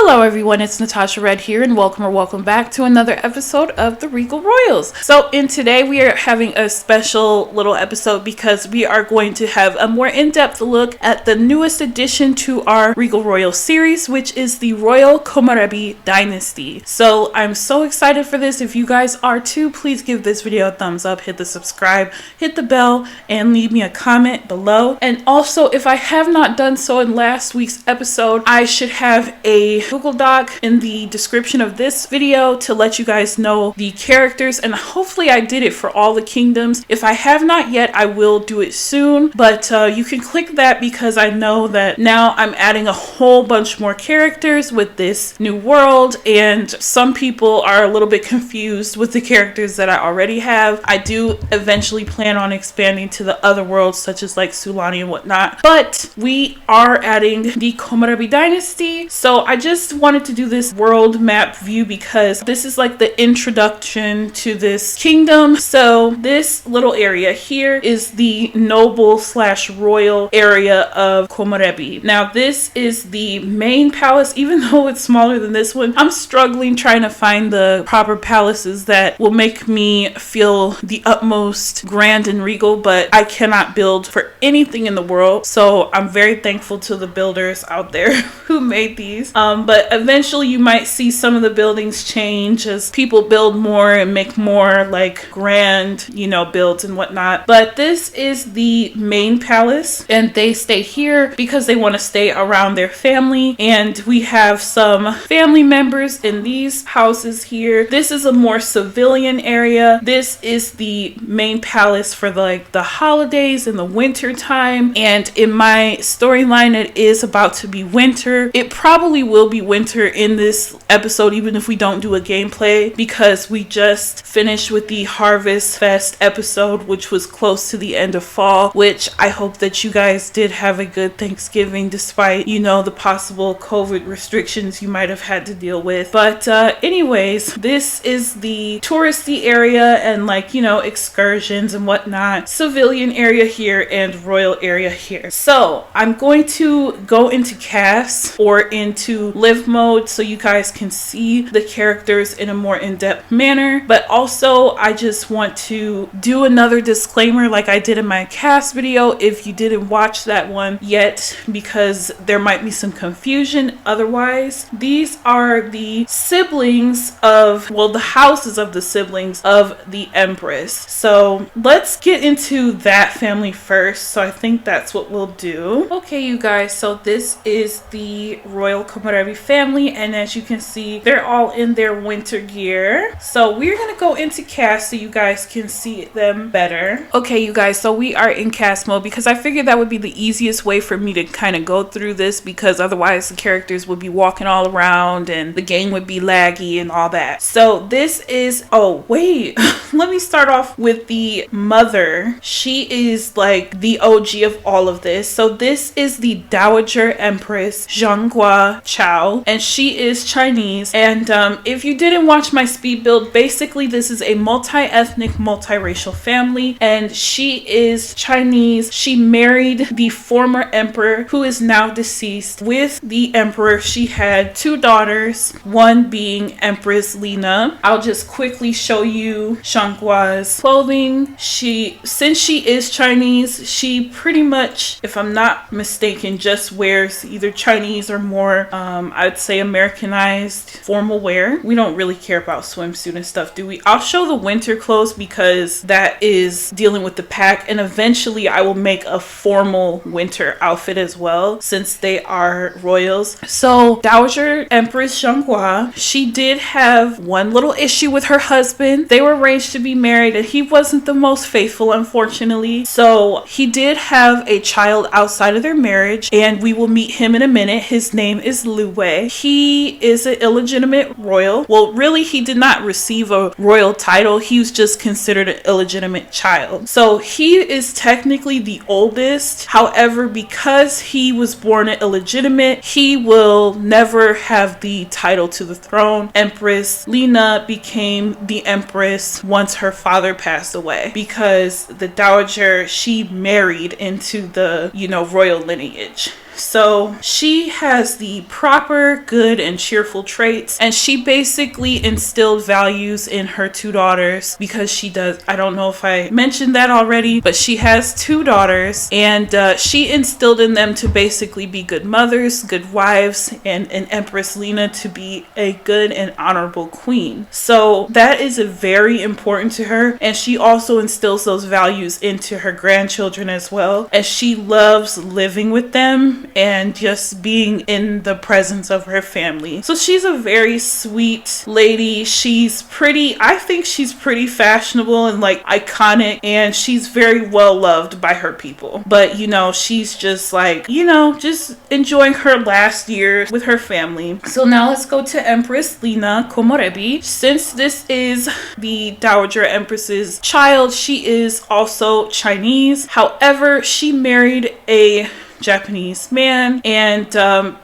Hello everyone, it's Natasha Red here and welcome back to another episode of the Regal Royals. So today we are having a special little episode because we are going to have a more in-depth look at the newest addition to our Regal Royal series, which is the Royal Komorebi Dynasty. So I'm so excited for this. If you guys are too, please give this video a thumbs up, hit the subscribe, hit the bell, and leave me a comment below. And also, if I have not done so in last week's episode, I should have a Google Doc in the description of this video to let you guys know the characters, and hopefully I did it for all the kingdoms. If I have not yet, I will do it soon, but you can click that because I know that now I'm adding a whole bunch more characters with this new world, and some people are a little bit confused with the characters that I already have. I do eventually plan on expanding to the other worlds such as like Sulani and whatnot, but we are adding the Komorebi Dynasty. So I just wanted to do this world map view because this is like the introduction to this kingdom. So this little area here is the noble / royal area of Komorebi. Now this is the main palace. Even though it's smaller than this one, I'm struggling trying to find the proper palaces that will make me feel the utmost grand and regal, but I cannot build for anything in the world. So I'm very thankful to the builders out there who made these. But eventually you might see some of the buildings change as people build more and make more like grand, builds and whatnot. But this is the main palace, and they stay here because they want to stay around their family. And we have some family members in these houses here. This is a more civilian area. This is the main palace for the holidays in the winter time. And in my storyline, it is about to be winter. It probably will be winter in this episode, even if we don't do a gameplay, because we just finished with the Harvest Fest episode, which was close to the end of fall, which I hope that you guys did have a good Thanksgiving despite, the possible COVID restrictions you might have had to deal with. But anyways, this is the touristy area and excursions and whatnot, civilian area here and royal area here. So I'm going to go into cast or into live mode so you guys can see the characters in a more in-depth manner. But also I just want to do another disclaimer like I did in my cast video if you didn't watch that one yet, because there might be some confusion otherwise. These are the siblings of, the houses of the siblings of the Empress. So let's get into that family first. So I think that's what we'll do. Okay, you guys, so this is the Royal Komorebi family, and as you can see, they're all in their winter gear. So we're gonna go into cast so you guys can see them better. Okay, you guys, so we are in cast mode because I figured that would be the easiest way for me to kind of go through this, because otherwise the characters would be walking all around and the game would be laggy and all that. So this is, oh wait, let me start off with the mother. She is like the OG of all of this. So this is the Dowager Empress Zhonghua Chao, and she is Chinese. And if you didn't watch my speed build, basically this is a multi-ethnic, multiracial family, and she is Chinese. She married the former emperor who is now deceased. With the emperor, she had two daughters, one being Empress Lina. I'll just quickly show you Zhonghua's clothing. Since she is Chinese, she pretty much, if I'm not mistaken, just wears either Chinese or more, I'd say Americanized formal wear. We don't really care about swimsuit and stuff, do we? I'll show the winter clothes because that is dealing with the pack, and eventually I will make a formal winter outfit as well since they are royals. So Dowager Empress Zhonghua, she did have one little issue with her husband. They were arranged to be married and he wasn't the most faithful, unfortunately. So he did have a child outside of their marriage, and we will meet him in a minute. His name is Lu Wei. He is an illegitimate royal. Well, really, he did not receive a royal title. He was just considered an illegitimate child. So he is technically the oldest. However, because he was born illegitimate, he will never have the title to the throne. Empress Lina became the empress once her father passed away, because the dowager, she married into the, royal lineage. So she has the proper good and cheerful traits, and she basically instilled values in her two daughters because she does. I don't know if I mentioned that already, but she has two daughters, and she instilled in them to basically be good mothers, good wives, and Empress Lina to be a good and honorable queen. So that is very important to her, and she also instills those values into her grandchildren as well, and she loves living with them and just being in the presence of her family. So she's a very sweet lady. She's pretty, I think she's pretty fashionable and like iconic, and she's very well loved by her people. But you know, she's just like, you know, just enjoying her last years with her family. So now let's go to Empress Lina Komorebi. Since this is the Dowager Empress's child, she is also Chinese. However, she married a Japanese man, and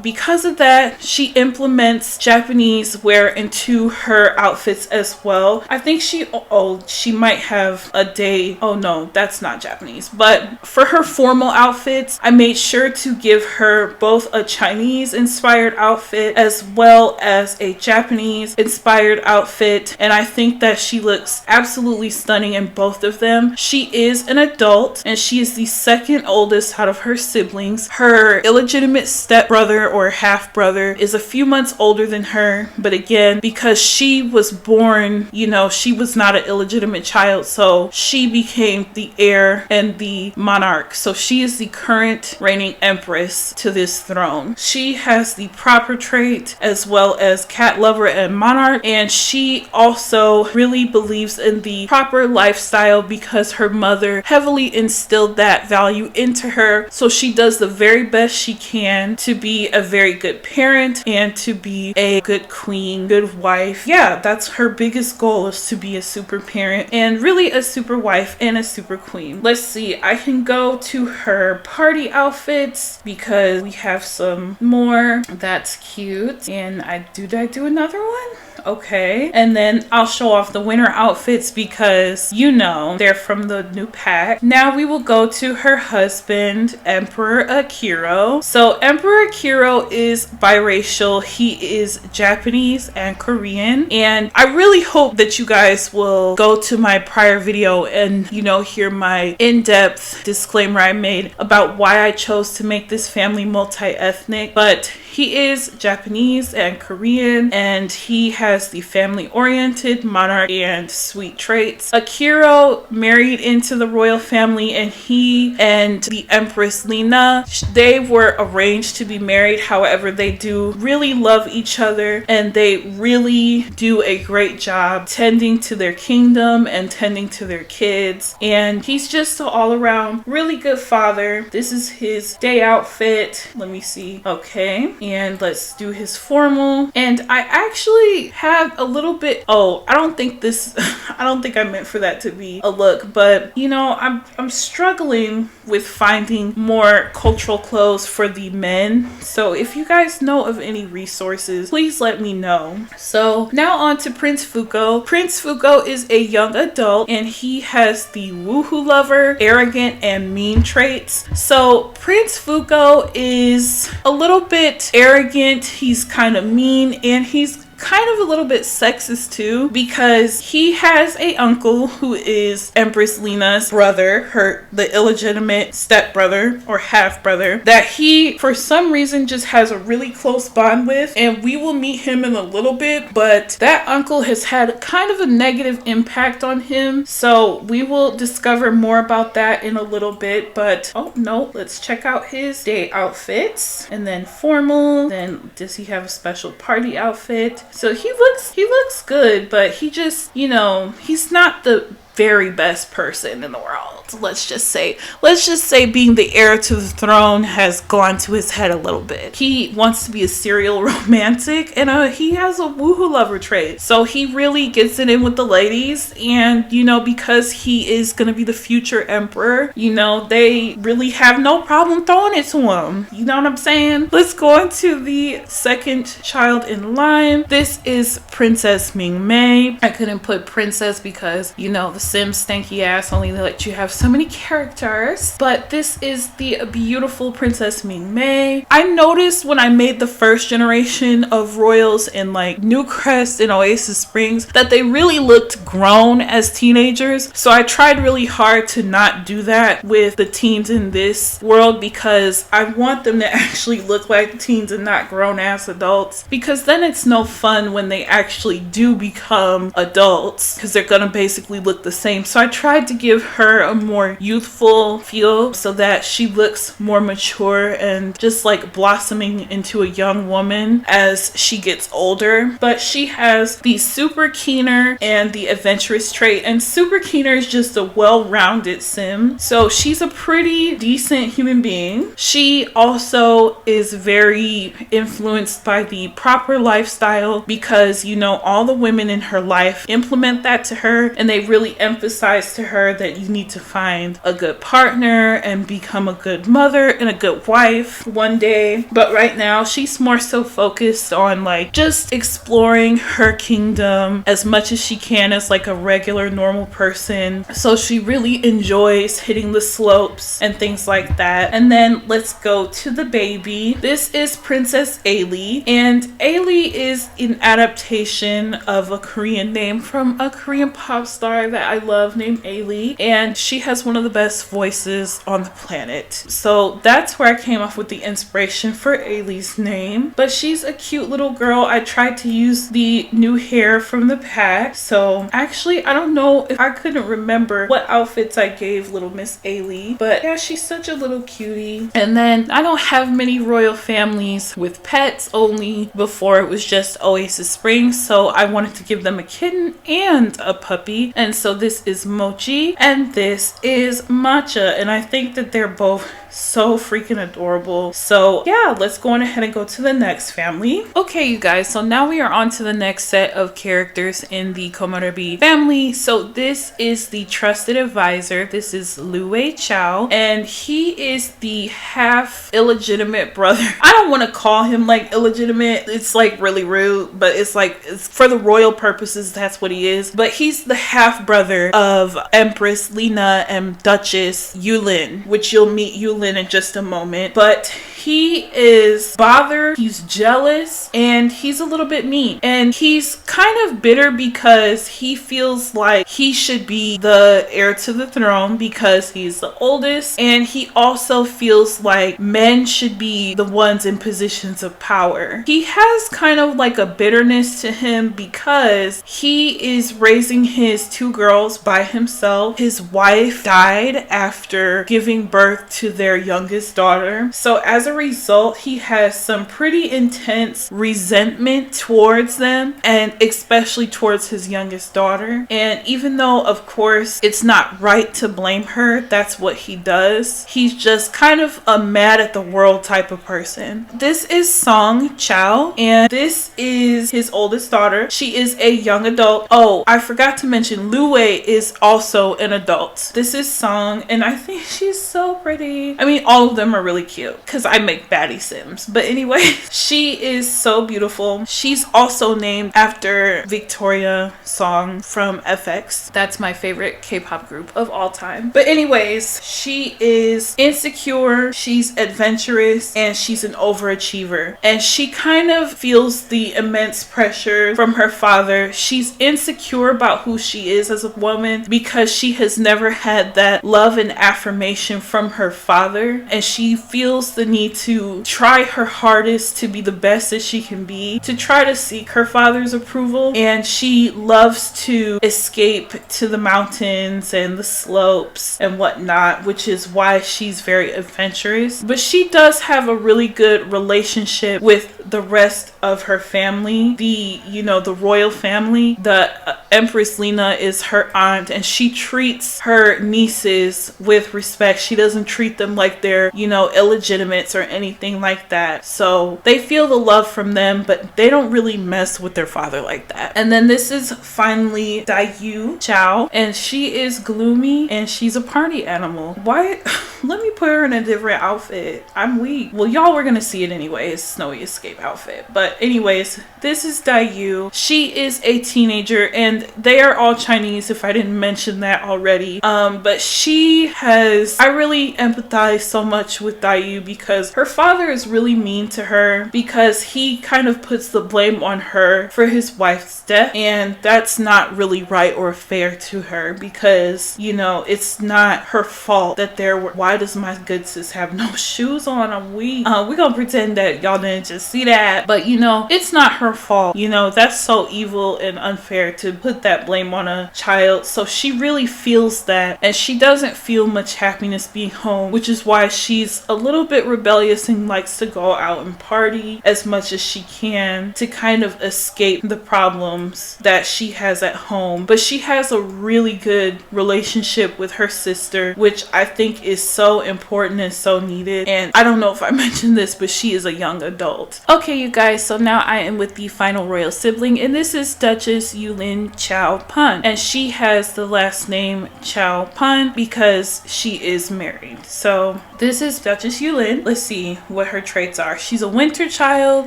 because of that, she implements Japanese wear into her outfits as well. I think she might have a day. Oh no, that's not Japanese. But for her formal outfits, I made sure to give her both a Chinese inspired outfit as well as a Japanese inspired outfit, and I think that she looks absolutely stunning in both of them. She is an adult, and she is the second oldest out of her siblings. Her illegitimate stepbrother or half brother is a few months older than her, but again, because she was born, you know, she was not an illegitimate child, so she became the heir and the monarch. So she is the current reigning empress to this throne. She has the proper trait as well as cat lover and monarch, and she also really believes in the proper lifestyle because her mother heavily instilled that value into her. So she does the very best she can to be a very good parent and to be a good queen, good wife. Yeah, that's her biggest goal, is to be a super parent and really a super wife and a super queen. Let's see, I can go to her party outfits because we have some more. That's cute. And did I do another one? Okay, and then I'll show off the winter outfits because, you know, they're from the new pack. Now we will go to her husband, Emperor Akiro. So Emperor Akiro is biracial. He is Japanese and Korean, and I really hope that you guys will go to my prior video and, you know, hear my in-depth disclaimer I made about why I chose to make this family multi-ethnic. But he is Japanese and Korean, and he has the family-oriented, monarch, and sweet traits. Akiro married into the royal family, and he and the Empress Lina, they were arranged to be married. However, they do really love each other, and they really do a great job tending to their kingdom and tending to their kids. And he's just an all-around really good father. This is his day outfit. Let me see. Okay. And let's do his formal. And I actually have a little bit, I don't think I meant for that to be a look, but you know, I'm struggling with finding more cultural clothes for the men. So if you guys know of any resources, please let me know. So now on to Prince Fuko. Prince Fuko is a young adult, and he has the woohoo lover, arrogant, and mean traits. So Prince Fuko is a little bit arrogant, he's kind of mean, and he's kind of a little bit sexist too, because he has a uncle who is Empress Lina's brother, the illegitimate stepbrother or half brother, that he for some reason just has a really close bond with, and we will meet him in a little bit. But that uncle has had kind of a negative impact on him, so we will discover more about that in a little bit. But oh no, let's check out his day outfits. And then formal, then does he have a special party outfit? So he looks good, but he just, you know, he's not the very best person in the world. Let's just say being the heir to the throne has gone to his head a little bit. He wants to be a serial romantic, and he has a woohoo lover trait. So he really gets it in with the ladies, and you know, because he is going to be the future emperor, you know, they really have no problem throwing it to him. You know what I'm saying? Let's go into the second child in line. This is Princess Ming Mei. I couldn't put princess because, you know, the Sims stanky ass only let you have so many characters. But this is the beautiful Princess Ming Mei. I noticed when I made the first generation of royals in like Newcrest and Oasis Springs that they really looked grown as teenagers. So I tried really hard to not do that with the teens in this world, because I want them to actually look like teens and not grown ass adults, because then it's no fun when they actually do become adults, because they're gonna basically look the same. So I tried to give her a more youthful feel so that she looks more mature and just like blossoming into a young woman as she gets older. But she has the super keener and the adventurous trait, and super keener is just a well-rounded sim. So she's a pretty decent human being. She also is very influenced by the proper lifestyle, because you know all the women in her life implement that to her, and they really emphasize to her that you need to find a good partner and become a good mother and a good wife one day. But right now she's more so focused on like just exploring her kingdom as much as she can as like a regular normal person. So she really enjoys hitting the slopes and things like that. And then let's go to the baby. This is Princess Ailey, and Ailey is an adaptation of a Korean name from a Korean pop star that I love named Ailey, and she has one of the best voices on the planet. So that's where I came up with the inspiration for Ailey's name. But she's a cute little girl. I tried to use the new hair from the pack. So actually I don't know if I couldn't remember what outfits I gave little Miss Ailey, but yeah, she's such a little cutie. And then I don't have many royal families with pets, only before it was just Oasis Springs, so I wanted to give them a kitten and a puppy. And so this is Mochi and this is Matcha, and I think that they're both so freaking adorable. So yeah, let's go on ahead and go to the next family. Okay, you guys, so now we are on to the next set of characters in the Komorebi family. So this is the trusted advisor. This is Lu Wei Chao, and he is the half illegitimate brother. I don't want to call him like illegitimate, it's like really rude, but it's like, it's for the royal purposes, that's what he is. But he's the half brother of Empress Lina and Duchess Yulin, which you'll meet Yulin in just a moment. But he is bothered, he's jealous, and he's a little bit mean. And he's kind of bitter because he feels like he should be the heir to the throne because he's the oldest. And he also feels like men should be the ones in positions of power. He has kind of like a bitterness to him because he is raising his two girls by himself. His wife died after giving birth to their youngest daughter. So as a result, he has some pretty intense resentment towards them, and especially towards his youngest daughter. And even though of course it's not right to blame her, that's what he does. He's just kind of a mad at the world type of person. This is Song Chao, and this is his oldest daughter. She is a young adult. Oh, I forgot to mention Lu Wei is also an adult. This is Song, and I think she's so pretty. I mean, all of them are really cute because I make baddie sims. But anyway, she is so beautiful. She's also named after Victoria Song from FX. That's my favorite K-pop group of all time. But anyways, she is insecure, she's adventurous, and she's an overachiever. And she kind of feels the immense pressure from her father. She's insecure about who she is as a woman because she has never had that love and affirmation from her father. And she feels the need to try her hardest to be the best that she can be, to try to seek her father's approval. And she loves to escape to the mountains and the slopes and whatnot, which is why she's very adventurous. But she does have a really good relationship with the rest of her family, the royal family. The Empress Lina is her aunt, and she treats her nieces with respect. She doesn't treat them like they're, illegitimates or anything like that. So they feel the love from them, but they don't really mess with their father like that. And then this is finally Dayu Chao, and she is gloomy and she's a party animal. Why? Let me put her in a different outfit. I'm weak. Well, y'all were gonna see it anyway. It's Snowy Escape outfit. But anyways, this is Dayu. She is a teenager, and they are all Chinese, if I didn't mention that already. But she has, I really empathize so much with Dayu because her father is really mean to her because he kind of puts the blame on her for his wife's death, and that's not really right or fair to her because, you know, it's not her fault that there were. Why does my good sis have no shoes on? I'm weak. We're gonna pretend that y'all didn't just see that, but you know, it's not her fault. You know, that's so evil and unfair to put that blame on a child. So she really feels that, and she doesn't feel much happiness being home, which is why she's a little bit rebellious and likes to go out and party as much as she can to kind of escape the problems that she has at home. But she has a really good relationship with her sister, which I think is so important and so needed. And I don't know if I mentioned this, but she is a young adult. Okay, you guys, so now I am with the final royal sibling, and this is Duchess Yulin Chao Pan, and she has the last name Chao Pan because she is married. So this is Duchess Yulin. Let's see what her traits are. She's a winter child,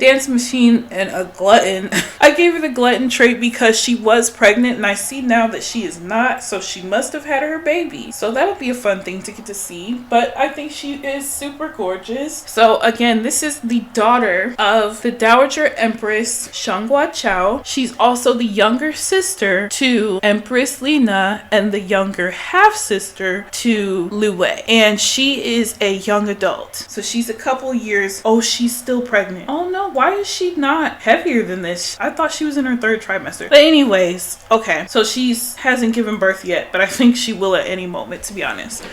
dance machine, and a glutton. I gave her the glutton trait because she was pregnant, and I see now that she is not, so she must have had her baby. So that'll be a fun thing to get to see, but I think she is super gorgeous. So again, this is the daughter of the Dowager Empress Shanghua Chao. She's also the younger sister to Empress Lina and the younger half sister to Lu Wei, and she is a young adult. So she's a couple years. Oh, she's still pregnant. Oh no, why is she not heavier than this? I thought she was in her 3rd trimester. But anyways, okay, so she's hasn't given birth yet, but I think she will at any moment, to be honest.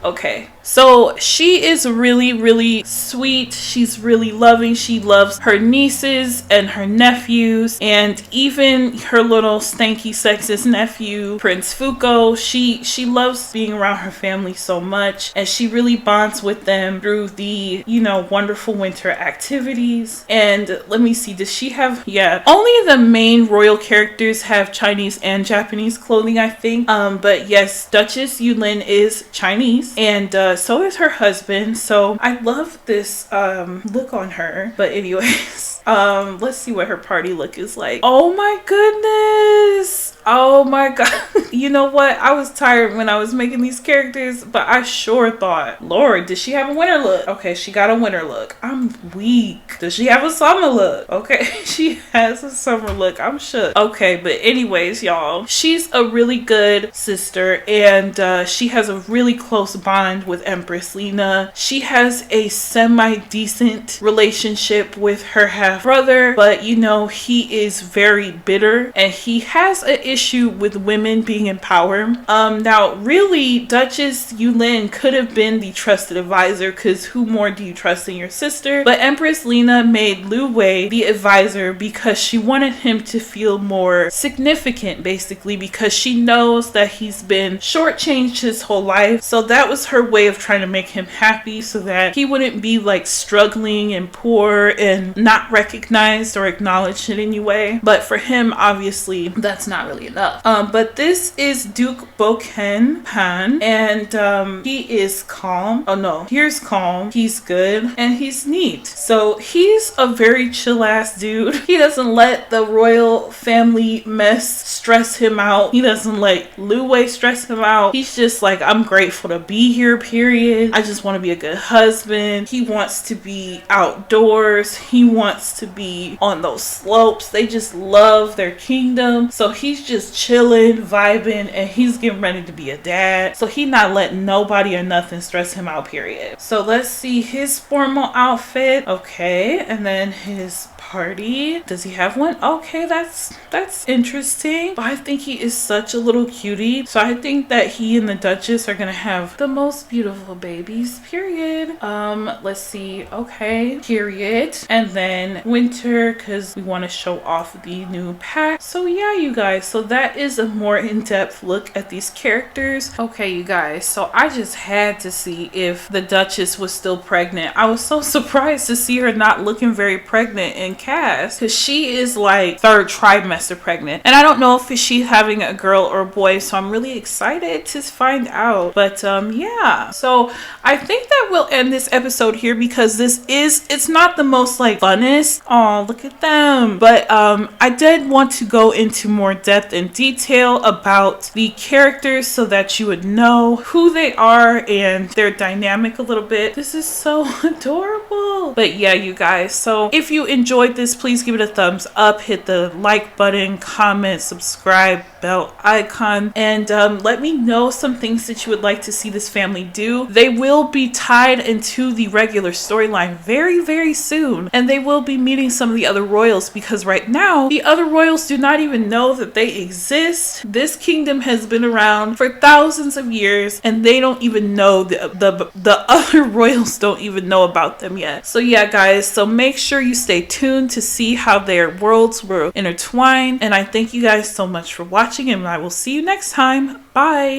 Okay, so she is really, really sweet. She's really loving. She loves her nieces and her nephews, and even her little stanky sexist nephew, Prince Fuko. She loves being around her family so much, and she really bonds with them through the, you know, wonderful winter activities. And let me see, does she have, yeah, only the main royal characters have Chinese and Japanese clothing, I think. But yes, Duchess Yulin is Chinese, and so is her husband. So I love this look on her. But anyways, let's see what her party look is like. Oh my goodness, oh my god. You know what, I was tired when I was making these characters, but I sure thought, Lord, does she have a winter look? Okay, she got a winter look. I'm weak. Does she have a summer look? Okay, she has a summer look. I'm shook. Okay, but anyways, y'all, she's a really good sister, and she has a really close bond with Empress Lina. She has a semi-decent relationship with her half brother, but you know, he is very bitter, and he has an issue with women being in power. Now really, Duchess Yulin could have been the trusted advisor, because who more do you trust than your sister? But Empress Lina made Lu Wei the advisor because she wanted him to feel more significant, basically, because she knows that he's been shortchanged his whole life. So that was her way of trying to make him happy, so that he wouldn't be like struggling and poor and not recognized or acknowledged in any way. But for him, obviously, that's not really enough. But this is Duke Boken Han, and he is calm. Oh no, here's calm. He's good, and he's neat. So he's a very chill ass dude. He doesn't let the royal family mess stress him out. He doesn't let Lu Wei stress him out. He's just like, I'm grateful to be here, period. I just want to be a good husband. He wants to be outdoors. He wants to be on those slopes. They just love their kingdom. So he's just chilling, vibing, and he's getting ready to be a dad. So he not letting nobody or nothing stress him out, period. So let's see his formal outfit. Okay, and then his party. Does he have one? Okay, that's interesting. But I think he is such a little cutie. So I think that he and the Duchess are gonna have the most beautiful babies, period. Let's see. Okay, period. And then winter, because we want to show off the new pack. So yeah, you guys, so that is a more in-depth look at these characters. Okay, you guys, so I just had to see if the Duchess was still pregnant. I was so surprised to see her not looking very pregnant in cast, because she is like 3rd trimester pregnant, and I don't know if she's having a girl or a boy, so I'm really excited to find out. But yeah, so I think that we'll end this episode here, because it's not the most like funnest. Oh, look at them. But I did want to go into more depth and detail about the characters so that you would know who they are and their dynamic a little bit. This is so adorable. But yeah, you guys, so if you enjoyed this, please give it a thumbs up, hit the like button, comment, subscribe, bell icon, and let me know some things that you would like to see this family do. They will be tied into the regular storyline very, very soon, and they will be meeting some of the other royals, because right now the other royals do not even know that they exist. This kingdom has been around for thousands of years, and they don't even know, the other royals don't even know about them yet. So yeah, guys, so make sure you stay tuned to see how their worlds were intertwined, and I thank you guys so much for watching, and I will see you next time. Bye.